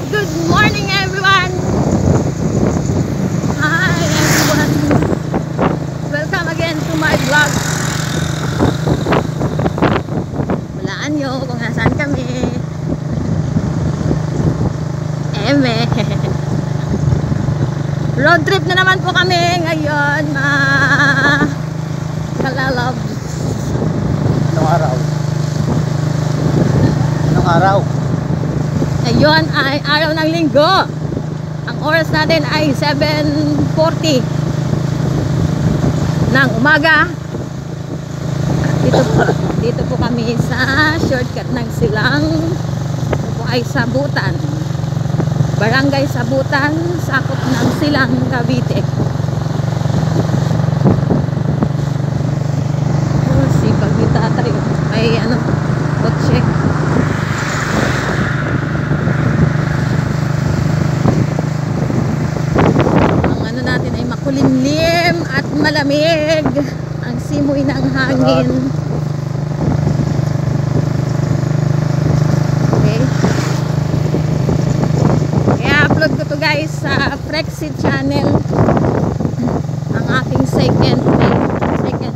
Good morning everyone! Hi everyone! Welcome again to my vlog. Walaan nyo kung nasaan kami. Road trip na naman po kami ngayon, kalalab. Anong araw? Anong araw? Ngayon ay araw ng linggo. Ang oras natin ay 7:40 ng umaga. Dito po kami sa shortcut ng Silang. Ito po ay Sabutan. Barangay Sabutan, sakop ng Silang, Cavite. Oh, sipag ni tatay. May kotse. Ang natin ay makulimlim at malamig. Ang simoy ng hangin. Upload ko to guys sa Frexit channel, ang aking second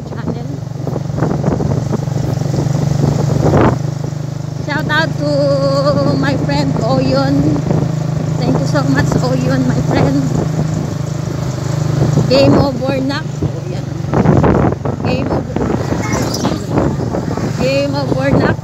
channel. Shout out to my friend Oyon. Thank you so much Oyon, my friend. Game over na. Game over na.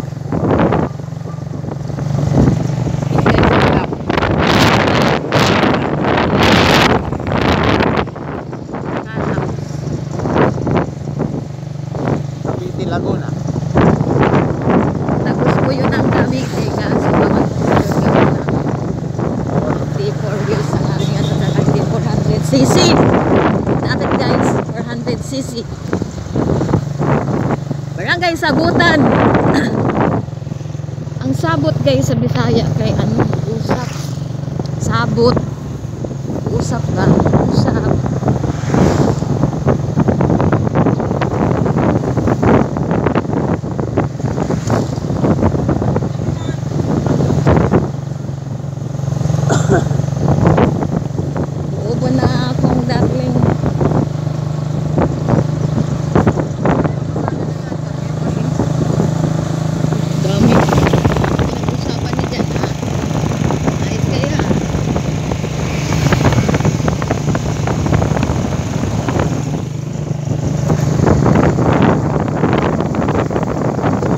Laguna. Tapos po yun ang kami kay kaso mga 4 wheels ang aming hindi 400cc. Dapat guys, 400cc. Barangay Sabutan. Ang sabot guys sa Bisaya kay usap. Sabot. Usap ba? Usap. Ubo na akong darling. Dami. Nag-usapan niya dyan ha. Ayos kaya.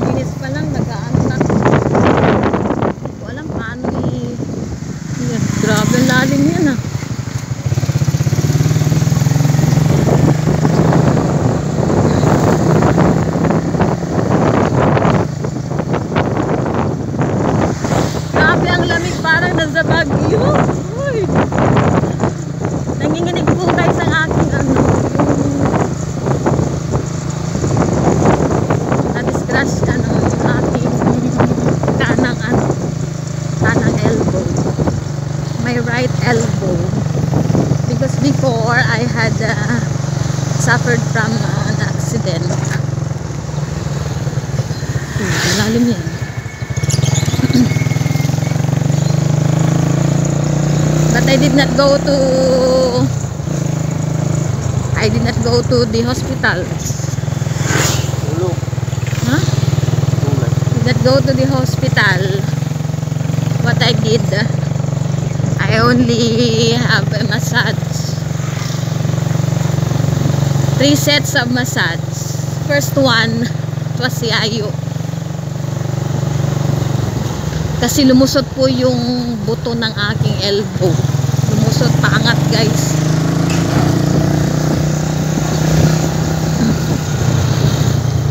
Linis pa lang, nag-ano na. Walang paano grabe lalim yan ah. Grabe ang lamig, parang nasa Baguio. Uy. Nanginginig po guys ang aking na-discrash ka ng aking kanang elbow. My right elbow, because before I had suffered from an accident. Malalim yan. But I did not go to the hospital. Tulog. Huh? Did not go to the hospital. What I did, I only have a massage. 3 sets of massage. First one was yayo. Kasi lumusot po yung buto ng aking elbow. Lumusot, paangat guys.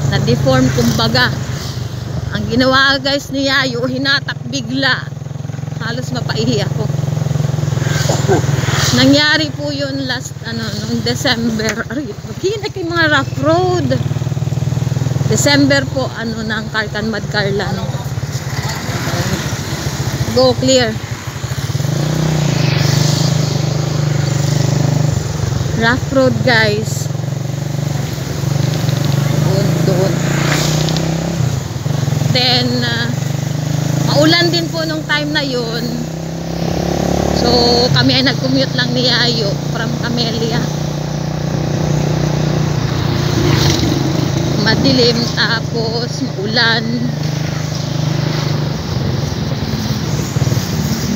Na-deform kumbaga. Ang ginawa guys ni yayo, hinatak bigla. Halos mapaihi ako. Nangyari po yun last noong December. Hinay kay mga rough road. December po ng Carcan Madcarlan. Go clear. Rough road guys. Doon. Then maulan din po nung time na yun. So kami ay nag-commute lang ni Yayo from Camellia. Madilim tapos maulan.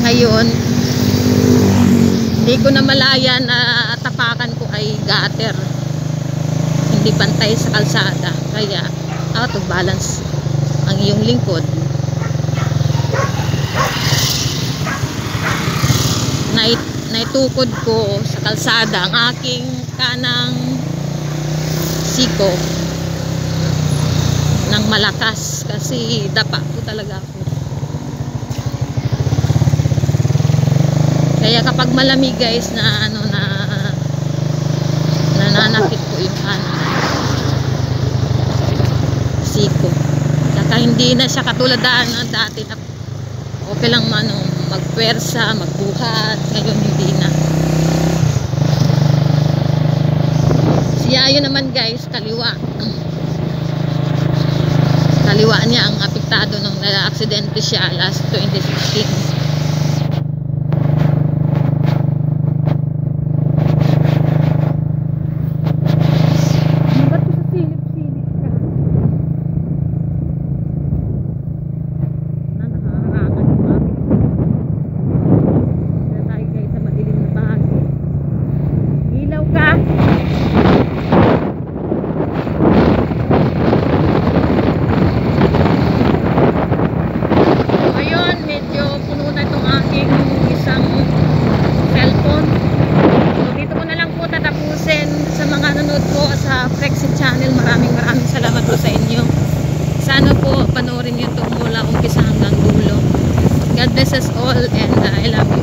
Ngayon hindi ko na malaya na tapakan ko ay gutter, hindi pantay sa kalsada, kaya out of balance ang iyong lingkod. Naitukod ko sa kalsada ang aking kanang siko ng malakas kasi dapa po talaga ako. Kaya kapag malamig guys na nananakit po yung siko. Saka hindi na siya katulad na dati na okay lang magpwersa, magbuhat. Ngayon hindi na. Si Yayo naman guys, kaliwa. Kaliwa niya ang apektado nung na-aksidente siya last 2016. Maraming salamat po sa inyo. Sana po panoorin niyo ito mula umpisa hanggang dulo. God bless us all and I love you.